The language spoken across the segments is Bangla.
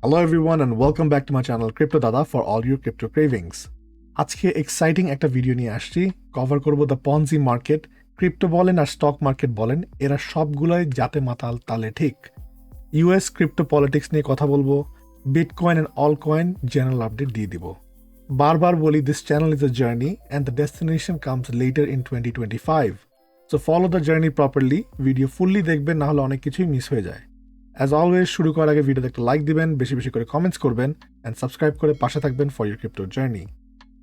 Hello everyone and welcome back to my channel Crypto Dada for all your crypto cravings. আজকে এক্সাইটিং একটা ভিডিও নিয়ে আসছি, কভার করব দ্য পনজি মার্কেট। ক্রিপ্টো বলেন আর স্টক মার্কেট বলেন, এরা সবগুলোই যাতে মাতাল তালে ঠিক। ইউএস ক্রিপ্টো পলিটিক্স নিয়ে কথা বলবো, bitcoin and all coin general update দিয়ে দিব। বারবার বলি, this channel is a journey and the destination comes letter in 2025। So follow the journey properly, video fully দেখবেন, না হলে অনেক কিছুই মিস হয়ে যায়। অ্যাজ অলওয়েজ, শুরু করার আগে ভিডিওতে একটা লাইক দিবেন, বেশি বেশি করে কমেন্টস করবেন অ্যান্ড সাবস্ক্রাইব করে পাশে থাকবেন for your crypto journey.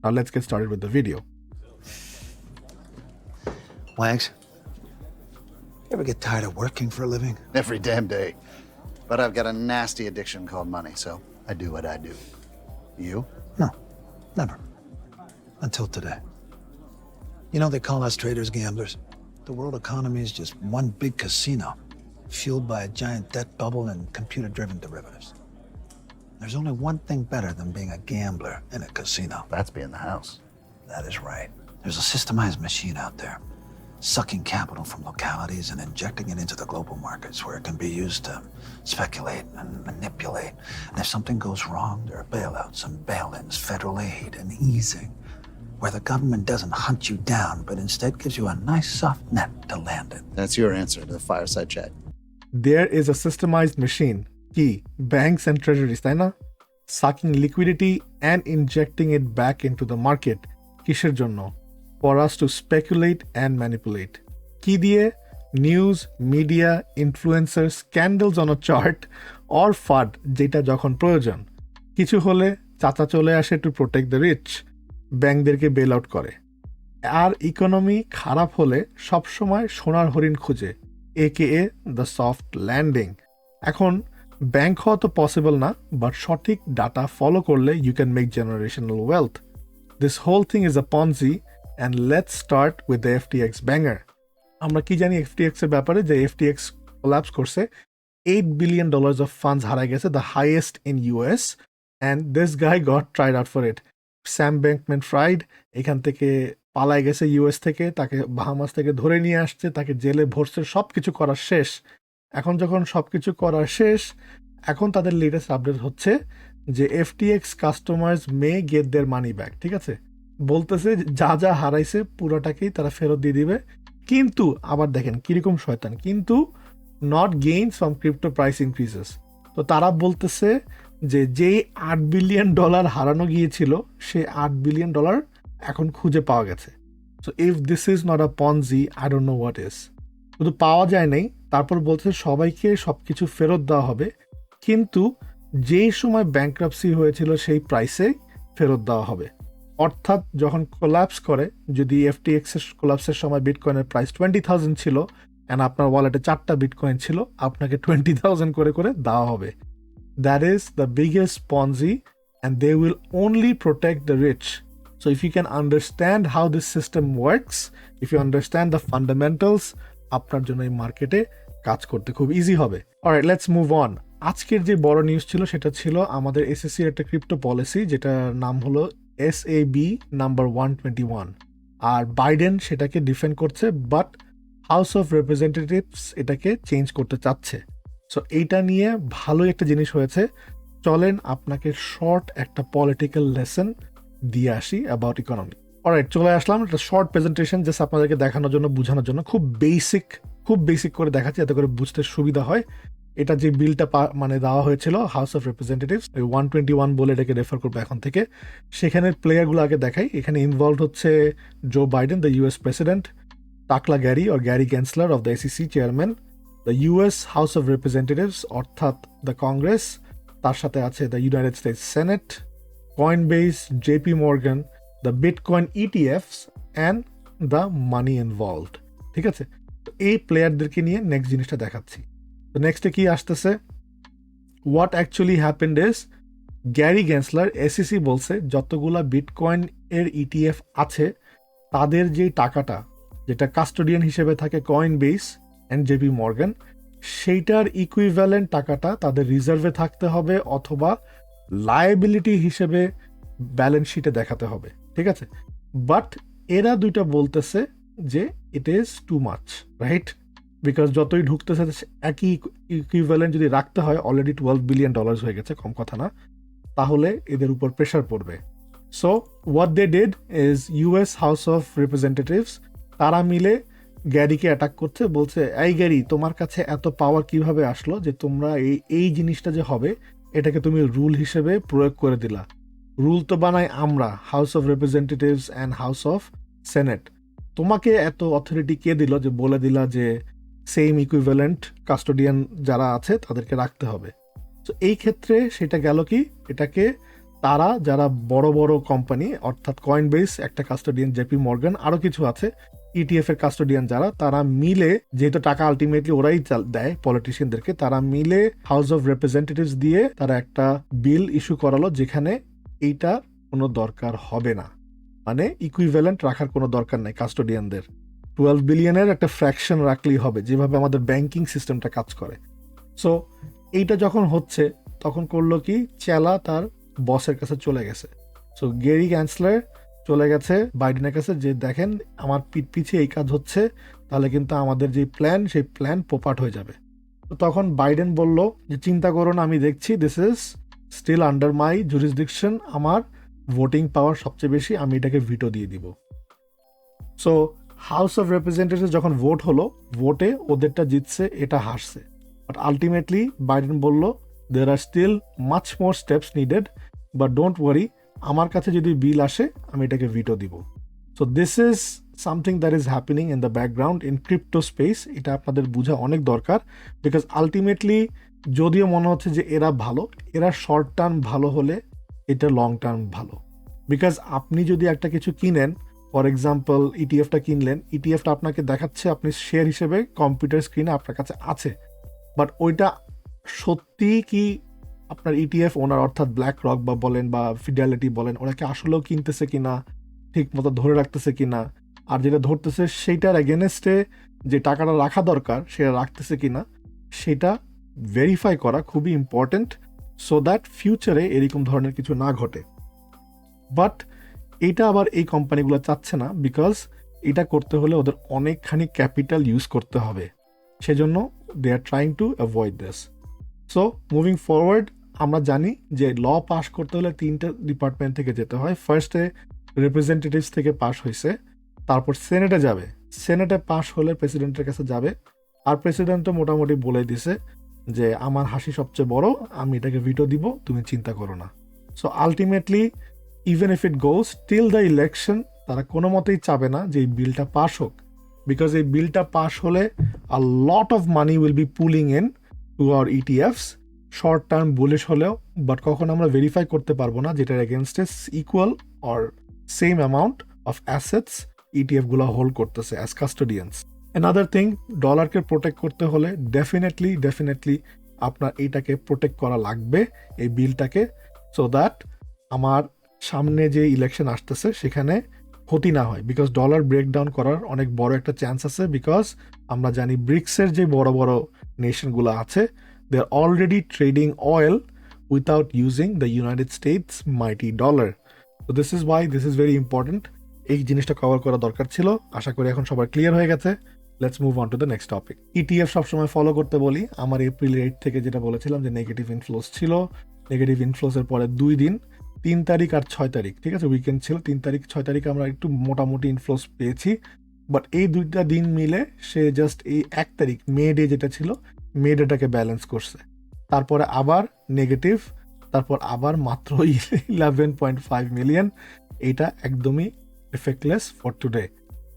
Now let's get started with the video. Wags, you ever get tired of working for a living? Every damn day. But I've got a nasty addiction called money, so I do what I do. You? No, never. Until today. You know, they call us traders gamblers. The world economy is just one big casino, fueled by a giant debt bubble and computer-driven derivatives. There's only one thing better than being a gambler in a casino. That's being the house. That is right. There's a systemized machine out there, sucking capital from localities and injecting it into the global markets where it can be used to speculate and manipulate. And if something goes wrong, there are bailouts and bail-ins, federal aid and easing, where the government doesn't hunt you down, but instead gives you a nice soft net to land in. That's your answer to the fireside chat. There is a systemized machine, key, banks and treasuries, তাই না? Sucking liquidity and injecting it back into the market. কিসের জন্য? For us to speculate and manipulate. কি দিয়ে? News, media, influencers, candles on a chart or FUD, যেটা যখন প্রয়োজন। কিছু হলে চাচা চলে আসে to protect the rich, ব্যাংকদেরকে বেল আউট করে। আর ইকোনমি খারাপ হলে সবসময় সোনার হরিণ খুঁজে, AKA দ্য সফট ল্যান্ডিং। এখন ব্যাংক হওয়া তো পসিবল না, বাট সঠিক ডাটা ফলো করলে you can make generational wealth. This whole thing is a ponzi and let's start with the FTX banger. আমরা কি জানি FTX এর ব্যাপারে? যে FTX কোল্যাপস করছে, $8 billion অফ ফান্ডস হারায় গেছে, the highest in US, and this guy got tried out for it. Sam Bankman Fried এখান থেকে পালায় গেছে US থেকে, তাকে বাহামাস থেকে ধরে নিয়ে আসছে, তাকে জেলে ভরছে, সব কিছু করা শেষ। এখন যখন সব কিছু করা শেষ, এখন তাদের লেটেস্ট আপডেট হচ্ছে যে FTX কাস্টমার্স মে গেট দেয়ার মানি ব্যাক। ঠিক আছে, বলতেছে যা যা হারাইছে পুরোটাকেই তারা ফেরত দিয়ে দিবে। কিন্তু আবার দেখেন কিরকম শয়তান, কিন্তু not gains from crypto price increases. তো তারা বলতেছে যে যেই $8 billion হারানো গিয়েছিল, সেই $8 billion এখন খুঁজে পাওয়া গেছে। So if this is not a Ponzi, I don't know what is. শুধু পাওয়া যায় নাই, তারপর বলছে সবাইকে সব কিছু ফেরত দেওয়া হবে, কিন্তু যেই সময় ব্যাংক্রাপসি হয়েছিল সেই প্রাইসে ফেরত দেওয়া হবে। অর্থাৎ যখন কোল্যাপস করে, যদি FTX এর কোল্যাপসের সময় বিটকয়েনের প্রাইস 20,000 ছিল অ্যান্ড আপনার ওয়ালেটে 4টা বিটকয়েন ছিল, আপনাকে 20,000 করে করে দেওয়া হবে। That is the biggest ponzi and they will only protect the rich. So if you can understand how this system works, if you understand the fundamentals, আপনার জন্য এই মার্কেটে কাজ করতে খুব ইজি হবে। Alright, let's move on. আজকের যে বড় নিউজ ছিল সেটা ছিল আমাদের SEC একটা ক্রিপ্টো পলিসি, যেটার নাম হলো SAB নাম্বার 121। আর বাইডেন সেটাকে ডিফেন্ড করছে, বাট হাউস অফ রিপ্রেজেন্টেটিভস এটাকে চেঞ্জ করতে চাচ্ছে। সো এইটা নিয়ে ভালোই একটা জিনিস হয়েছে। চলেন আপনাকে শর্ট একটা পলিটিক্যাল লেসন দিয়ে আসি অ্যাবাউট ইকোনমি। অলরাইট, চলে আসলাম একটা শর্ট প্রেজেন্টেশন, জাস্ট আপনাদেরকে দেখানোর জন্য, বোঝানোর জন্য। খুব বেসিক করে দেখাচ্ছি, যাতে করে বুঝতে সুবিধা হয়। এটা যে বিলটা মানে দেওয়া হয়েছিল হাউস অফ রিপ্রেজেন্টেটিভস, 121 বলে এটাকে রেফার করবো এখন থেকে। সেখানের প্লেয়ারগুলো আগে দেখাই। এখানে ইনভলভ হচ্ছে Joe Biden, the US president, টাকলা Gary or Gary Gensler of the SEC chairman, the US House of Representatives অর্থাৎ দ্য কংগ্রেস, তার সাথে আছে the United States Senate, Coinbase, JP Morgan, the Bitcoin ETFs and the money involved। ঠিক আছে, এই প্লেয়ারদেরকে নিয়ে নেক্সট জিনিসটা দেখাচ্ছি। তো নেক্সটে কি আসতেছে, what actually happened is, Gary Gensler SEC বলছে যতগুলা বিটকয়েন এর ETF আছে, তাদের যে টাকাটা, যেটা কাস্টোডিয়ান হিসেবে থাকে Coinbase and JP Morgan, সেইটার ইকুইভ্যালেন্ট টাকাটা তাদের রিজার্ভে থাকতে হবে অথবা লায়াবিলিটি হিসেবে ব্যালেন্স শিটে দেখাতে হবে। ঠিক আছে, বাট এরা দুইটা বলতেছে যে it is too much, right? Because যতই ঢুকতেছে একই ইকুইভ্যালেন্ট যদি রাখতে হয়, অলরেডি $12 বিলিয়ন হয়ে গেছে, কম কথা না, তাহলে এদের উপর প্রেশার পড়বে। So what they did is US House of Representatives তারা মিলে গ্যারিকে অ্যাটাক করছে, বলছে এই গ্যারি তোমার কাছে এত পাওয়ার কিভাবে আসলো যে তোমরা এই জিনিসটা যে হবে এটাকে তুমি রুল হিসেবে প্রয়োগ করে দিলা। রুল তো বানাই আমরা, house of representatives and house of senate. তোমাকে এত অথরিটি কে দিল যে বলে দিলা যে সেম ইকুইভ্যালেন্ট কাস্টোডিয়ান যারা আছে তাদেরকে রাখতে হবে? তো এই ক্ষেত্রে সেটা গেল কি, এটাকে তারা যারা বড় বড় কোম্পানি অর্থাৎ কয়েনবেস একটা কাস্টোডিয়ান, জেপি মর্গান, আরো কিছু আছে ইটিএফ এর কাস্টোডিয়ান যারা, তারা মিলে, যেহেতু টাকা আলটিমেটলি ওরাই দেয় পলিটিশিয়ানদেরকে, তারা মিলে হাউস অফ রিপ্রেজেন্টেটিভস দিয়ে তারা একটা বিল ইস্যু করালো যেখানে এইটা কোনো দরকার হবে না, মানে ইকুইভ্যালেন্ট রাখার কোনো দরকার নাই কাস্টোডিয়ানদের। 12 বিলিয়নের একটা ফ্র্যাকশন রাখলেই হবে, যেভাবে আমাদের ব্যাংকিং সিস্টেমটা কাজ করে। সো এইটা যখন হচ্ছে তখন করলো কি, চেলা তার বসের কাছে চলে গেছে। সো গেরি গ্যান্সলার চলে গেছে বাইডেনের কাছে যে দেখেন আমার পিছিয়ে এই কাজ হচ্ছে, তাহলে কিন্তু আমাদের যে প্ল্যান সেই প্ল্যান পোপাট হয়ে যাবে। তো তখন বাইডেন বলল যে চিন্তা করুন, আমি দেখছি this is still under my jurisdiction, আমার ভোটিং পাওয়ার সবচেয়ে বেশি, আমি এটাকে ভিটো দিয়ে দিব। সো হাউস অফ রিপ্রেজেন্টেটিভস যখন ভোট হলো, ভোটে ওদেরটা জিতছে, এটা হারছে। বাট আলটিমেটলি বাইডেন বলল there are still much more steps needed, but don't worry, আমার কাছে যদি বিল আসে আমি এটাকে ভিটো দিব। So this is something that is happening in the background in crypto space. এটা আপনাদের বোঝা অনেক দরকার, বিকজ আলটিমেটলি যদিও মনে হচ্ছে যে এরা ভালো, এরা শর্ট টার্ম ভালো হলে এটা লং টার্ম ভালো। বিকজ আপনি যদি একটা কিছু কিনেন, ফর এক্সাম্পল ইটিএফটা কিনলেন, ইটিএফটা আপনাকে দেখাচ্ছে আপনি শেয়ার হিসেবে কম্পিউটার স্ক্রিনে আপনার কাছে আছে, বাট ওইটা সত্যি কি আপনার ইটিএফ ওনার অর্থাৎ ব্ল্যাক রক বা বলেন বা ফিডেলিটি বলেন, ওরা কি আসলেও কিনতেছে কিনা, ঠিক মতো ধরে রাখতেছে কিনা, আর যেটা ধরতেছে সেইটার এগেনস্টে যে টাকাটা রাখা দরকার সেটা রাখতেছে কিনা, সেটা ভেরিফাই করা খুবই ইম্পর্টেন্ট, সো দ্যাট ফিউচারে এরকম ধরনের কিছু না ঘটে। বাট এইটা আবার এই কোম্পানিগুলো চাচ্ছে না, বিকজ এটা করতে হলে ওদের অনেকখানি ক্যাপিটাল ইউজ করতে হবে, সেজন্য they are trying to avoid this. So moving forward, আমরা জানি যে ল পাস করতে হলে 3টে ডিপার্টমেন্ট থেকে যেতে হয়। ফার্স্টে রিপ্রেজেন্টেটিভস থেকে পাস হয়েছে, তারপর সেনেটে যাবে, সেনেটে পাস হলে প্রেসিডেন্টের কাছে যাবে, আর প্রেসিডেন্টও মোটামুটি বলে দিছে যে আমার হাসি সবচেয়ে বড়, আমি এটাকে ভিটো দিব, তুমি চিন্তা করো না। So ultimately even if it goes till the election, তারা কোনো মতেই চাবে না যে এই বিলটা পাস হোক, বিকজ এই বিলটা পাস হলে a lot of money will be pooling in to our ETFs, short term bullish হলেও, বাট কখন আমরা ভেরিফাই করতে পারবো না যেটার এগেনস্টে equal or same amount of assets ইটিএফগুলো হোল্ড করতেছে অ্যাজ কাস্টোডিয়ান্স। অ্যানাদার থিং, ডলারকে প্রোটেক্ট করতে হলে ডেফিনেটলি আপনার এইটাকে প্রোটেক্ট করা লাগবে, এই বিলটাকে, সো দ্যাট আমার সামনে যে ইলেকশন আসতেছে সেখানে ক্ষতি না হয়, বিকজ ডলার ব্রেকডাউন করার অনেক বড় একটা চান্স আছে, বিকজ আমরা জানি ব্রিক্সের যে বড় বড় নেশনগুলো আছে, they are already trading oil without using the United States mighty dollar. তো this is why this is very important, এই জিনিসটা কভার করা দরকার ছিল। আশা করি এখন সবার ক্লিয়ার হয়ে গেছে। Let's move on to the next topic. ETF সবসময় ফলো করতে বলি, আমার এপ্রিল 8 থেকে যেটা বলেছিলাম যে নেগেটিভ ইনফ্লোস ছিল, নেগেটিভ ইনফ্লোসের পরে 2 দিন, 3 তারিখ আর 6 তারিখ, ঠিক আছে, উইকেন্ড ছিল, 3 তারিখ 6 তারিখ আমরা একটু মোটামুটি ইনফ্লোস পেয়েছি, বাট এই 2টা দিন মিলে সে জাস্ট এই 1 তারিখ মে ডে যেটা ছিল, মে ডেটাকে ব্যালেন্স করছে, তারপরে আবার নেগেটিভ, তারপর আবার মাত্র 11.5 মিলিয়ন। এইটা একদমই এফেক্টলেস ফর টুডে।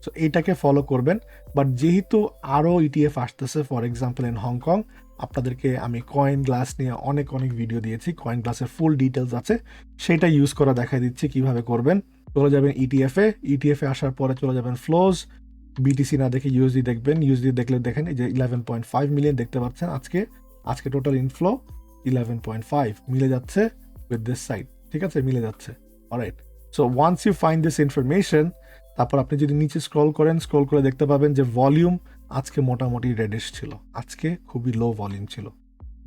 সো এইটাকে ফলো করবেন, বাট যেহেতু আরও ইটিএফ আসতেছে, ফর এক্সাম্পল ইন হংকং, আপনাদেরকে আমি কয়েন গ্লাস নিয়ে অনেক ভিডিও দিয়েছি, কয়েন গ্লাসের ফুল ডিটেলস আছে, সেটা ইউজ করা দেখাই দিচ্ছি কিভাবে করবেন। চলে যাবেন ইটিএফে আসার পরে চলে যাবেন ফ্লোজ, বিটিসি না দেখে ইউএসডি দেখবেন, ইউএসডি দেখলে দেখেন এই যে 11.5 মিলিয়ন দেখতে পাচ্ছেন আজকে টোটাল ইনফ্লো 11.5 মিলে যাচ্ছে উইথ দিস সাইড, ঠিক আছে, মিলে যাচ্ছে। Alright, so once you find this information, তারপর আপনি যদি নিচে স্ক্রল করে দেখতে পাবেন যে ভলিউম আজকে মোটামুটি রেডিশ ছিল, আজকে খুবই লো ভলিউম ছিল।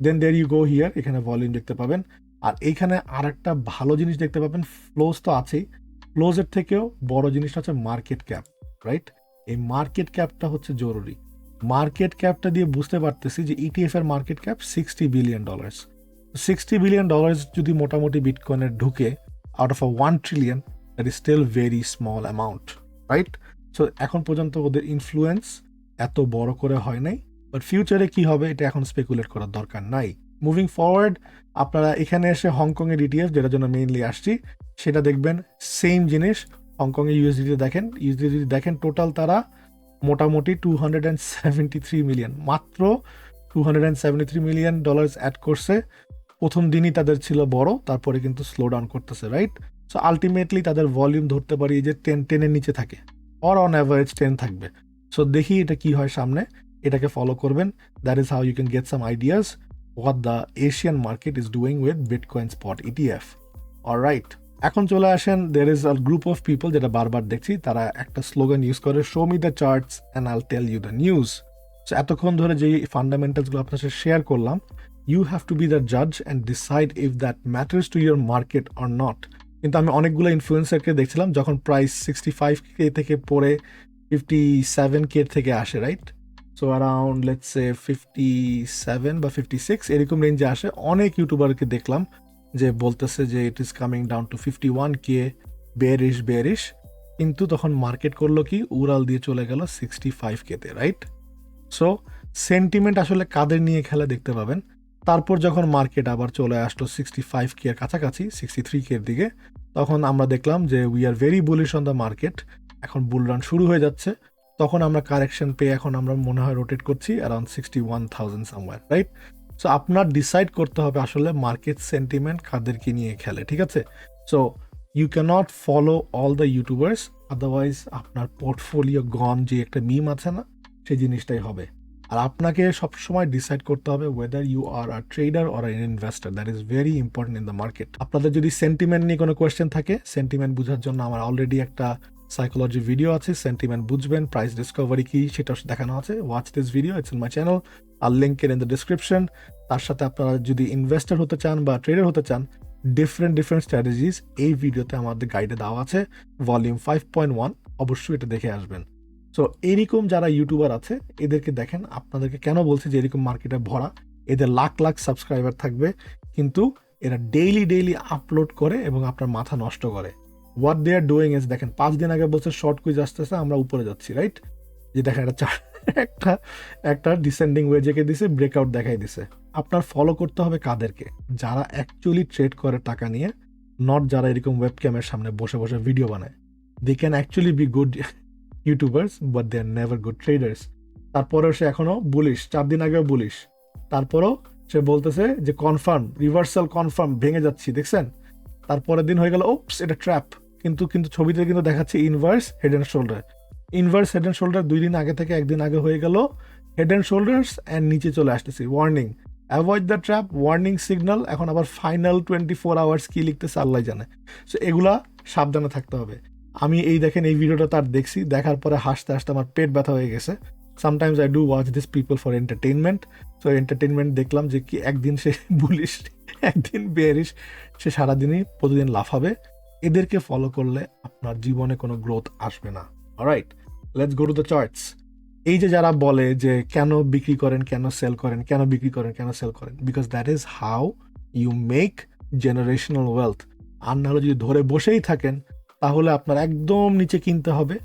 দেন দেয়ার ইউ গো হিয়ার, এখানে ভলিউম দেখতে পাবেন, আর এইখানে আর একটা ভালো জিনিস দেখতে পাবেন, ফ্লোজ তো আছেই, ফ্লোজের থেকেও বড় জিনিসটা হচ্ছে মার্কেট ক্যাপ, রাইট? এই মার্কেট ক্যাপটা হচ্ছে জরুরি। মার্কেট ক্যাপটা দিয়ে বুঝতে পারতেছি যে ইটিএফ এর মার্কেট ক্যাপ $60 বিলিয়ন। $60 বিলিয়ন যদি মোটামুটি বিটকয়েনের ঢুকে out of 1 trillion, that is still very small amount, right? So এখন পর্যন্ত ওদের ইনফ্লুয়েন্স এত বড় করে হয় নাই, বাট ফিউচারে কি হবে এটা এখন স্পেকুলেট করার দরকার নাই। মুভিং ফরওয়ার্ড, আপনারা এখানে এসে হংকংয়ের ইটিএফ, যেটার জন্য মেইনলি আসছি, সেটা দেখবেন সেম জিনিস। হংকংয়ে ইউএসডিতে দেখেন টোটাল তারা মোটামুটি $273 মিলিয়ন, মাত্র $273 মিলিয়ন অ্যাড করছে। প্রথম দিনই তাদের ছিল বড়, তারপরে কিন্তু স্লো ডাউন করতেছে, রাইট? সো আলটিমেটলি তাদের ভলিউম ধরতে পারি যে 10-10-এর নিচে থাকে, অর অন অ্যাভারেজ 10 থাকবে। সো দেখি এটা কি হয় সামনে, এটাকে ফলো করবেন। That is how you can get some ideas what the Asian market is doing with Bitcoin spot ETF. Alright, এখন চলে আসেন, there is a group of people যেটা বারবার দেখছি, তারা একটা স্লোগান ইউজ করে, show me the charts and I'll tell you the news. So এতক্ষণ ধরে যে ফান্ডামেন্টালসগুলো আপনার সাথে শেয়ার করলাম, you have to be the judge and decide if that matters to your market or not. কিন্তু আমি অনেকগুলো ইনফ্লুয়েন্সারকে দেখছিলাম যখন প্রাইস 65K থেকে পড়ে 57K থেকে আসে, right? So around let's say 57 বা 56 এরকম রেঞ্জে আসে। অনেক ইউটিউবারকে দেখলাম যে বলতেছে যে it is coming down to 51K, bearish, কিন্তু তখন মার্কেট করলো কি, উড়াল দিয়ে চলে গেল 65K-তে, রাইট? সো সেন্টিমেন্ট আসলে কাদের নিয়ে খেলা দেখতে পাবেন। তারপর যখন মার্কেট আবার চলে আসলো 65K এর কাছাকাছি, 63K এর দিকে, তখন আমরা দেখলাম যে we are very bullish on the market, এখন বুল রান শুরু হয়ে যাচ্ছে। তখন আমরা কারেকশন পেয়ে এখন আমরা মনে হয় রোটেট করছি অ্যারাউন্ড 61,000 সামওয়্যার, রাইট? সো আপনার ডিসাইড করতে হবে আসলে মার্কেট সেন্টিমেন্ট কাদেরকে নিয়ে খেলে, ঠিক আছে? So you can't follow all the YouTubers, otherwise আপনার পোর্টফোলিও গন, যে একটা মিম আছে না, সেই জিনিসটাই হবে। আর আপনাকে সবসময় ডিসাইড করতে হবে whether you are a trader or an investor, that is very important in the market. আপনাদের যদি সেন্টিমেন্ট নিয়ে কোনো কোয়েশ্চেন থাকে, সেন্টিমেন্ট বোঝার জন্য আমার অলরেডি একটা সাইকোলজি ভিডিও আছে, সেন্টিমেন্ট বুঝবেন, প্রাইস ডিসকভারি কি সেটা দেখানো আছে। Watch this video, it's in my channel, আর লিঙ্ক ইন দ্য ডিসক্রিপশন। তার সাথে আপনারা যদি ইনভেস্টার হতে চান বা ট্রেডার হতে চান, ডিফারেন্ট স্ট্র্যাটেজিস এই ভিডিওতে আমাদের গাইডে দেওয়া আছে, ভলিউম 5.1, অবশ্যই এটা দেখে আসবেন। সো এরকম যারা ইউটিউবার আছে এদেরকে দেখেন, আপনাদেরকে কেন বলছি যে এরকম মার্কেটে ভরা, এদের লাখ সাবস্ক্রাইবার থাকবে, কিন্তু এরা ডেইলি আপলোড করে এবং আপনার মাথা নষ্ট করে। What they are doing is, দেখেন 5 দিন আগে বলছে শর্ট কুইজ আসতেছে, আমরা উপরে যাচ্ছি, রাইট? যে দেখেন একটা ডিসেন্ডিং ওয়েজেকে দিছে, ব্রেকআউট দেখাই দিছে। আপনার ফলো করতে হবে কাদেরকে, যারা অ্যাকচুয়ালি ট্রেড করে টাকা নিয়ে, নট যারা এরকম ওয়েবক্যামের সামনে বসে ভিডিও বানায়। They can actually be good YouTubers but they are never good traders. তারপরেও সে এখনো বুলিশ, 4 দিন আগেও বুলিশ, তারপরও সে বলতেছে যে কনফার্ম, রিভার্সাল কনফার্ম, ভেঙে যাচ্ছি, দেখছেন? তারপরের দিন হয়ে গেল ওপস এটা ট্র্যাপ, কিন্তু ছবিতে কিন্তু দেখাচ্ছে ইনভার্স হেড অ্যান্ড শোল্ডার। 2 দিন আগে থেকে 1 দিন আগে হয়ে গেল হেড অ্যান্ড শোল্ডার্স অ্যান্ড নিচে চলে আসতেছি, warning, avoid the trap, warning signal. এখন আবার ফাইনাল 24 আওয়ার্স কি লিখতেছে আল্লাহ জানে। সো এগুলা সাবধানে থাকতে হবে। আমি দেখেন এই ভিডিওটা তার দেখছি, দেখার পরে হাসতে আমার পেট ব্যথা হয়ে গেছে। Sometimes I do watch this people for entertainment. So entertainment দেখলাম যে কি একদিন সে বুলিশ, একদিন বেয়ারিশ, সে সারাদিনই প্রতিদিন লাফাবে। এদেরকে ফলো করলে আপনার জীবনে কোনো গ্রোথ আসবে না। Alright, let's go to the charts. এই যে যারা বলে যে কেন বিক্রি করেন, কেন সেল করেন, কেন বিক্রি করেন, কেন সেল করেন, because that is how you make generational wealth. আর নাহলে যদি ধরে বসেই থাকেন তাহলে আপনার একদম নিচে কিনতে হবে,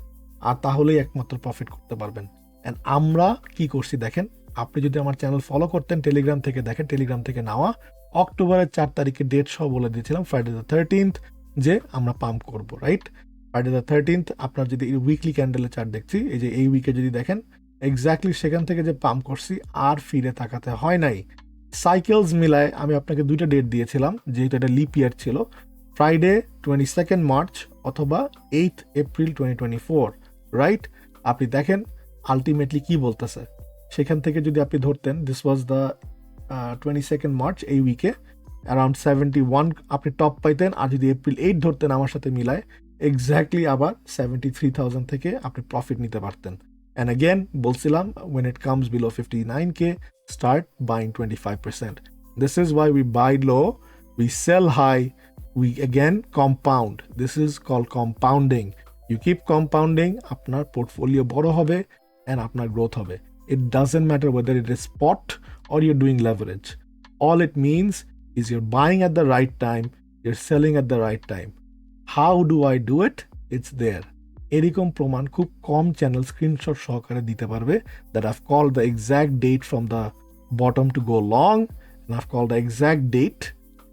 আর তাহলেই একমাত্র প্রফিট করতে পারবেন। অ্যান্ড আমরা কি করছি দেখেন, আপনি যদি আমার চ্যানেল ফলো করতেন, টেলিগ্রাম থেকে দেখেন, টেলিগ্রাম থেকে নেওয়া অক্টোবরের 4 তারিখে ডেট সহ বলে দিয়েছিলাম, ফ্রাইডে দ্য 13th, যে আমরা পাম্প করবো, রাইট? ফ্রাইডে দ্য 13th আপনার যদি উইকলি ক্যান্ডেলের চার্ট দেখছি, এই যে এই উইকে যদি দেখেন এক্স্যাক্টলি সেখান থেকে যে পাম্প করছি আর ফিরে তাকাতে হয় নাই। সাইকেলস মিলায় আমি আপনাকে 2টা ডেট দিয়েছিলাম, যেহেতু এটা লিপ ইয়ার ছিল, ফ্রাইডে 22 মার্চ অথবা 8 এপ্রিল 2024, রাইট? আপনি দেখেন আলটিমেটলি কি বলতেছে। সেখান থেকে যদি আপনি ধরতেন, দিস ওয়াজ দ্য 22 মার্চ, এই উইকে অ্যারাউন্ড 71 আপনি টপ পাইতেন। আর যদি এপ্রিল 8 ধরতেন আমার সাথে মিলায়, এক্স্যাক্টলি আবার 73,000 থেকে আপনি প্রফিট নিতে পারতেন। অ্যান্ড অ্যাগেন বলছিলাম, when it comes below 59K, start buying 25%. This is why we buy low, we sell high, we again compound. This is called compounding. You keep compounding, আপনার পোর্টফোলিও বড় হবে অ্যান্ড আপনার গ্রোথ হবে। It doesn't matter whether it is spot or you're doing leverage. All it means is you're buying at the right time, you're selling at the right time. How do I do it? It's there. এরকম প্রমাণ খুব কম চ্যানেল স্ক্রিনশট সহকারে দিতে পারবে that I've called the exact date from the bottom to go long and I've called the exact date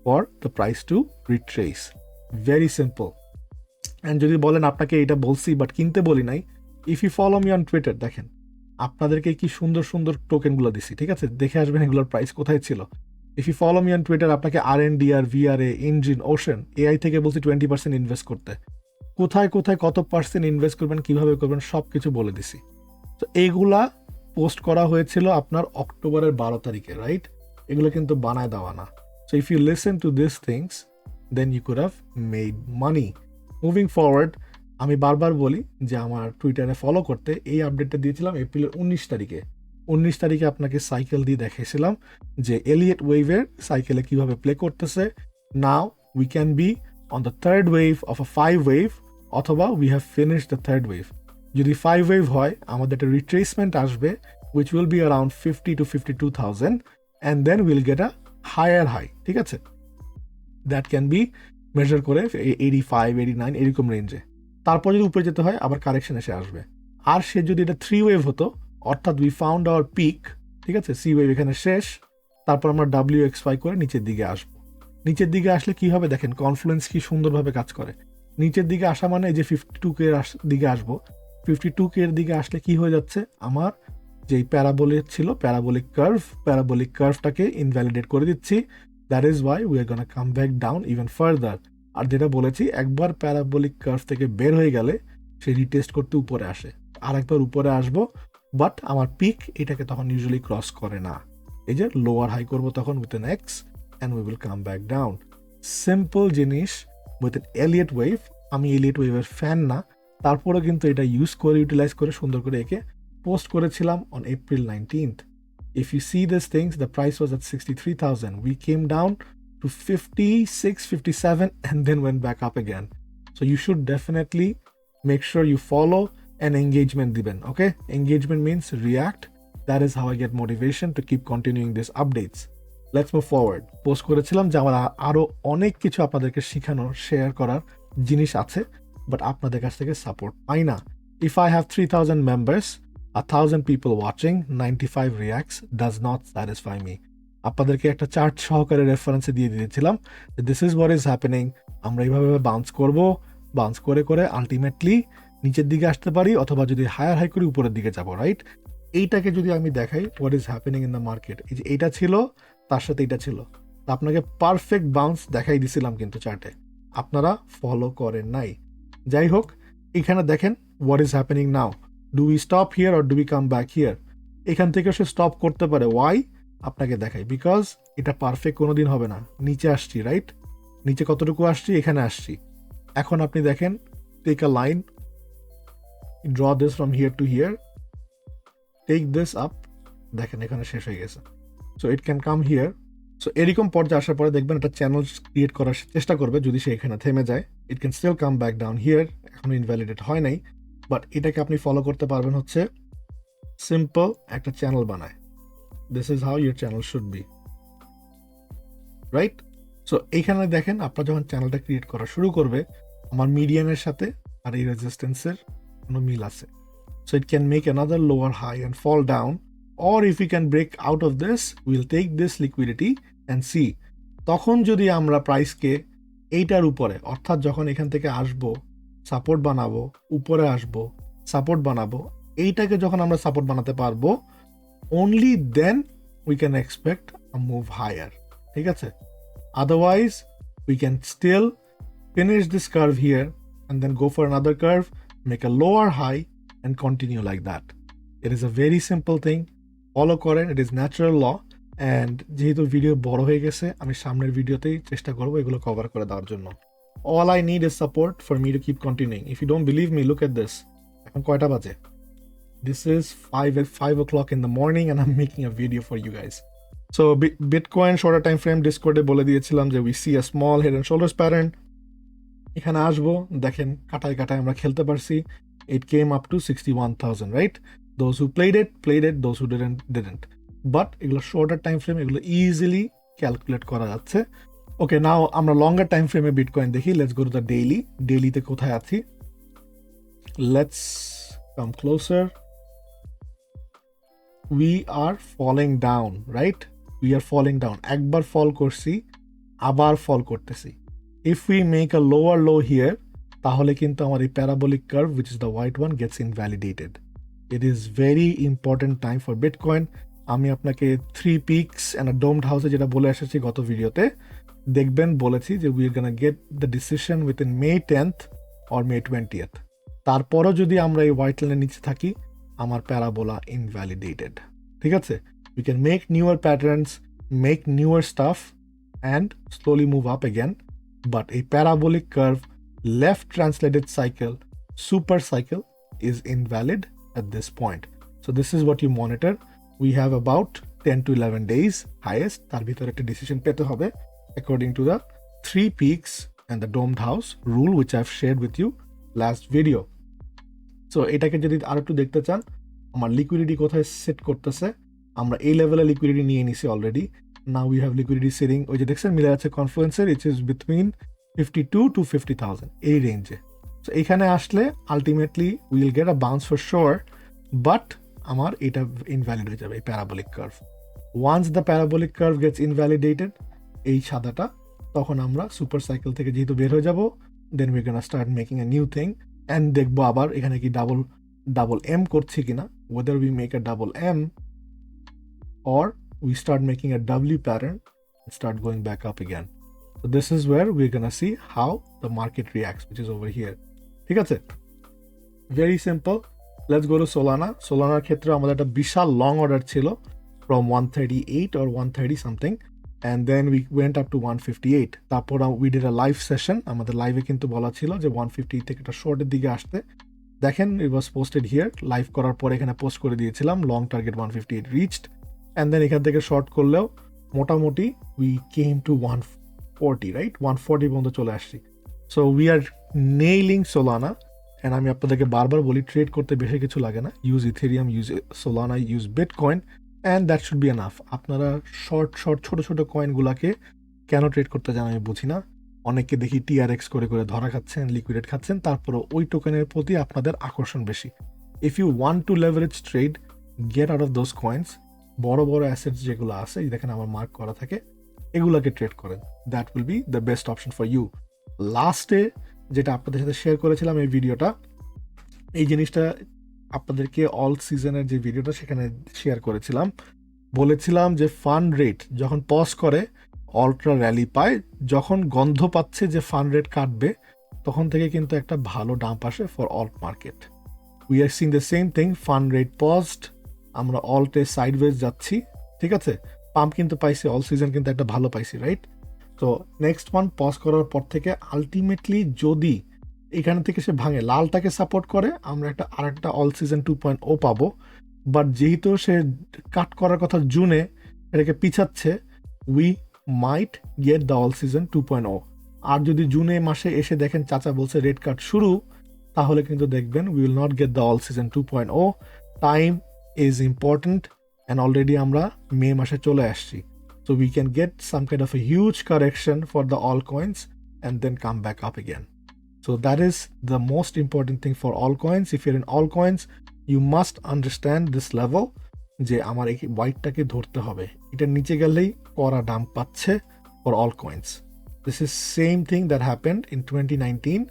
for the price to retrace. Very simple. And যদি বলেন আপনাকে এটা বলছি বাট কিনতে বলি নাই, if you follow me on Twitter, দেখেন আপনাদেরকে কি সুন্দর সুন্দর টোকেনগুলো দিছি, ঠিক আছে? দেখে আসবেন এগুলোর প্রাইস কোথায় ছিল। If you follow me on Twitter, আপনাকে RNDR, VRA, engine, ocean, AI থেকে বলছি 20% ইনভেস্ট করতে। কোথায় কোথায় কত পার্সেন্ট ইনভেস্ট করবেন, কিভাবে করবেন, সব কিছু বলে দিছি। তো এইগুলা পোস্ট করা হয়েছিল আপনার অক্টোবরের 12 তারিখে, রাইট? এগুলো কিন্তু বানায় দেওয়া না। So if you listen to this things then you could have made money. Moving forward, আমি বারবার বলি যে আমার টুইটারে ফলো করতে। এই আপডেটটা দিয়েছিলাম এপ্রিলের 19 তারিখে। 19 তারিখে আপনাকে সাইকেল দিয়ে দেখিয়েছিলাম যে এলিয়েট ওয়েভের সাইকেলে কিভাবে প্লে করতেছে। Now we can be on the third wave of a 5 wave, অথবা we have finish the third wave. যদি 5 ওয়েভ হয় আমাদের একটা রিট্রেসমেন্ট আসবে which will be around 50 to 52,000 and then we'll get a higher high, ঠিক আছে? দ্যাট ক্যান বি মেজার করে 85, 89 এরকম রেঞ্জে। তারপর যদি উপরে যেতে হয় আবার কারেকশন এসে আসবে। আর সে যদি এটা 3 ওয়েভ হতো, অর্থাৎ উই ফাউন্ড আওয়ার পিক, ঠিক আছে? সি ওয়েভ এখানে শেষ, তারপর আমরা WXY করে নিচের দিকে আসবো। নিচের দিকে আসলে কি হবে দেখেন, কনফ্লুয়েন্স কি সুন্দরভাবে কাজ করে। নিচের দিকে আসা মানে এই যে 52K এর দিকে আসবো, 52K এর দিকে আসলে কি হয়ে যাচ্ছে, আমার যেই প্যারাবোলিক ছিল প্যারাবোলিক কার্ভটাকে ইনভ্যালিডেট করে দিচ্ছি। That is why we are gonna come back down even further. আর যেটা বলেছি, একবার প্যারাবোলিক কার্ভ থেকে বের হয়ে গেলে সে রিটেস্ট করতে উপরে আসে, আর একবার উপরে আসবো, বাট আমার পিক এটাকে তখন ইউজুয়ালি ক্রস করে না। এই যে লোয়ার হাই করবো তখন with an X and we will come back down. Simple জিনিস উইথ এন এলিয়েট ওয়েভ। আমি এলিয়েট ওয়েভের ফ্যান না, তারপরেও কিন্তু এটা ইউটিলাইজ করে সুন্দর করে একে পোস্ট করেছিলাম on April 19th. If you see these things, the price was at 63,000. We came down to 56, 57 and then went back up again. So you should definitely make sure you follow and engagement diben, okay? Engagement means react. That is how I get motivation to keep continuing these updates. Let's move forward. Post করেছিলাম যে আমার আরো অনেক কিছু আপনাদেরকে শেখানোর, শেয়ার করার জিনিস আছে, বাট আপনাদের কাছ থেকে সাপোর্ট পাই না। If I have 3,000 members, 1,000 people watching, 95 reacts does not satisfy me. আপনাদেরকে একটা চার্ট সহকারে রেফারেন্সে দিয়ে দিয়েছিলাম যে this is what is happening. আমরা এইভাবে বাউন্স করবো, বাউন্স করে করে আলটিমেটলি নিচের দিকে আসতে পারি, অথবা যদি হায়ার হাই করি উপরের দিকে যাবো, রাইট? এইটাকে যদি আমি দেখাই what is happening in the market, এই যে এইটা ছিল তার সাথে এটা ছিল, তা আপনাকে পারফেক্ট বাউন্স দেখাই দিছিলাম কিন্তু চার্টে, আপনারা ফলো করেন নাই। যাই হোক, এখানে দেখেন what is happening now. Do we stop here or do we come back here? এখান থেকে সে স্টপ করতে পারে। ওয়াই? আপনাকে দেখাই, বিকজ এটা পারফেক্ট কোনোদিন হবে না। নিচে আসছি, রাইট? নিচে কতটুকু আসছি, এখানে আসছি। এখন আপনি দেখেন, take a line, draw this from here to here, take this up, দেখেন এখানে শেষ হয়ে গেছে। So it can come here. So এরকম পর্যায়ে আসার পরে দেখবেন একটা চ্যানেল ক্রিয়েট করার চেষ্টা করবে। যদি সে এখানে থেমে যায়, it can still come back down here. এখনো ইনভ্যালিডেট হয় নাই, বাট এটাকে আপনি ফলো করতে পারবেন হচ্ছে সিম্পল একটা চ্যানেল বানায়। This is how your channel should be, right? So এইখানে দেখেন, আপনার যখন চ্যানেলটা ক্রিয়েট করা শুরু করবে, আমার মিডিয়ানের সাথে আর এই রেজিস্ট্যান্সের কোনো মিল আছে। So it can make another lower high and fall down, or if we can break out of this, we'll take this liquidity and see. তখন যদি আমরা প্রাইসকে এইটার উপরে, অর্থাৎ যখন এখান থেকে আসবো, সাপোর্ট বানাবো, উপরে আসবো, সাপোর্ট বানাবো, এইটাকে যখন আমরা সাপোর্ট বানাতে পারবো, only then we can expect a move higher, ঠিক আছে? Otherwise we can still finish this curve here and then go for another curve, make a lower high and continue like that. It is a very simple thing. Follow করেন, it is natural law. And যেহেতু ভিডিও বড় হয়ে গেছে, আমি সামনের ভিডিওতেই চেষ্টা করবো এগুলো কভার করে দেওয়ার জন্য। All I need is support for me to keep continuing. If you don't believe me, look at this. এখন কয়টা বাজে? This is 5 o'clock in the morning and I'm making a video for you guys. So Bitcoin shorter time frame ডিসকর্ডে বলে দিয়েছিলাম যে we see a small head and shoulders pattern. এখানে আসবো, দেখেন কাটায় কাটায় আমরা খেলতে পারছি। It came up to 61,000, right? Those who played it, those who didn't. But এগুলো shorter time frame, এগুলো easily calculate করা যাচ্ছে। Okay, now আমরা longer time frame এ Bitcoin দেখি। Let's go to the daily. Daily তে কোথায় আছি? Let's come closer. We are falling down, right? We are falling down. একবার fall করছি, আবার fall করতেছি। If we make a lower low here, তাহলে কিন্তু আমার এই parabolic curve, which is the white one, gets invalidated. It is very important time for Bitcoin. আমি আপনাকে 3 peaks and a domed house যেটা বলে এসেছি গত ভিডিওতে, দেখবেন বলেছি যে we are gonna get the decision within May 10th or May 20th. তারপরও যদি আমরা এই হোয়াইট লাইনের নিচে থাকি, আমার প্যারাবোলা invalidated. ঠিক আছে? We can make newer patterns, make newer stuff and slowly move up again. But a parabolic curve, left translated cycle, super cycle is invalid at this point. So this is what you monitor. We have about 10 to 11 days highest. তার ভিতরে একটা decision পেতে হবে according to the 3 peaks and the domed house rule which I've shared with you last video. So এটাকে যদি আরেকটু দেখতে চান, আমার লিকুইডিটি কোথায় সেট করতেছে, আমরা এই লেভেলে লিকুইডিটি নিয়ে নিছি already. Now we have liquidity sitting, ওই যে দেখছেন মিলে আছে কনফ্লুয়েন্সের, it is between 52 to 50,000 এই রেঞ্জে। সো এখানে আসলে ultimately will get a bounce for sure, but আমার এটা ইনভ্যালিড হয়ে যাবে এই parabolic curve. Once the parabolic curve gets invalidated, এই সাদাটা, তখন আমরা সুপার সাইকেল থেকে যেহেতু বের হয়ে যাব, then we gonna start making a new thing and দেখবো আবার এখানে কি ডাবল এম করছি কিনা, whether we make a double M or we start making a W pattern and start going back up again. So this is where we're gonna see how the market reacts, which is over here. ঠিক আছে? Very simple. Let's go to Solana. Solanaর ক্ষেত্রে আমাদের একটা বিশাল লং অর্ডার ছিল from 138 or 130 something, and then we went up to 158. তারপর we did a live session. আমাদের লাইভে কিন্তু বলা ছিল যে 158 থেকে একটা শর্টের দিকে আসতে। দেখেন, it was posted here. Live করার পর এখানে পোস্ট করে দিয়েছিলাম long target 158 reached. And then এখান থেকে শর্ট করলেও মোটামুটি we came to 140, right? 140 পর্যন্ত চলে আসছি। So we are nailing Solana, and আমি আপনাদেরকে বারবার বলি ট্রেড করতে বেশি কিছু লাগে না। Use Ethereum, use Solana, use bitcoin, and that should be enough. আপনারা শর্ট ছোট কয়েনগুলোকে কেন ট্রেড করতে যান আমি বুঝি না। অনেককে দেখি TRX করে ধরা খাচ্ছেন, লিকুইডেট খাচ্ছেন, তারপরও ওই টোকেনের প্রতি আপনাদের আকর্ষণ বেশি। If you want to leverage trade, get out of those coins. বড় অ্যাসেটস যেগুলো আছে, দেখেন আমার মার্ক করা থাকে, এগুলোকে ট্রেড করেন। That will be the best option for you. লাস্টে যেটা আপনাদের সাথে শেয়ার করেছিলাম এই ভিডিওটা, এই জিনিসটা আপনাদেরকে অল সিজনের যে ভিডিওটা সেখানে শেয়ার করেছিলাম, বলেছিলাম যে ফান্ড রেট যখন পজ করে অল্ট্রা র্যালি পায়, যখন গন্ধ পাচ্ছে যে ফান্ড রেট কাটবে, তখন থেকে কিন্তু একটা ভালো ডাম্প আসে for alt market. We are seeing the same thing, fund rate paused, আমরা অল্টে সাইডওয়েজ যাচ্ছি, ঠিক আছে। পাম্প কিন্তু পাইছি, অল সিজন কিন্তু একটা ভালো পাইছি, রাইট? তো নেক্সট ওয়ান পজ করার পর থেকে আলটিমেটলি যদি এখান থেকে সে ভাঙে, লালটাকে সাপোর্ট করে, আমরা আরেকটা অল সিজন 2.0 পাবো। বাট যেহেতু সে কাট করার কথা জুনে, এটাকে পিছাচ্ছে, we might get the all season 2.0। আর যদি জুনে মাসে এসে দেখেন চাচা বলছে রেড কাট শুরু, তাহলে কিন্তু দেখবেন we will not get the all season 2.0। Time is important, and already আমরা মে মাসে চলে আসছি। So we can get some kind of a huge correction for the altcoins and then come back up again. So that is the most important thing for altcoins. If you're in altcoins, you must understand this level, যে আমার এই হোয়াইটটাকে ধরতে হবে, এটার নিচে গেলেই করা ডাম্প পাচ্ছে for altcoins. This is same thing that happened in 2019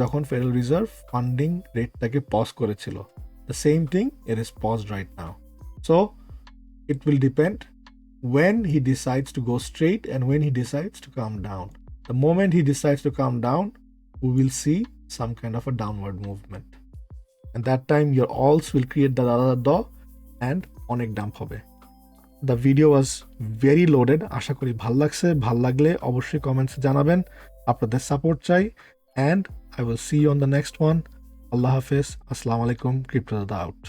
যখন ফেডারেল রিজার্ভ ফান্ডিং রেটটাকে পজ করেছিল। The same thing, it is paused right now. So it will depend when he decides to go straight and when he decides to come down. The moment he decides to come down, we will see some kind of a downward movement. And that time your alts will create the dada and onek dump hobe. The video was very loaded. আশা করি ভাল লাগছে। ভাল লাগলে অবশ্যই কমেন্টসে জানাবেন। আপনাদের সাপোর্ট চাই, and I will see you on the next one. Allah Hafiz. Assalamu alaikum. Crypto Dada out.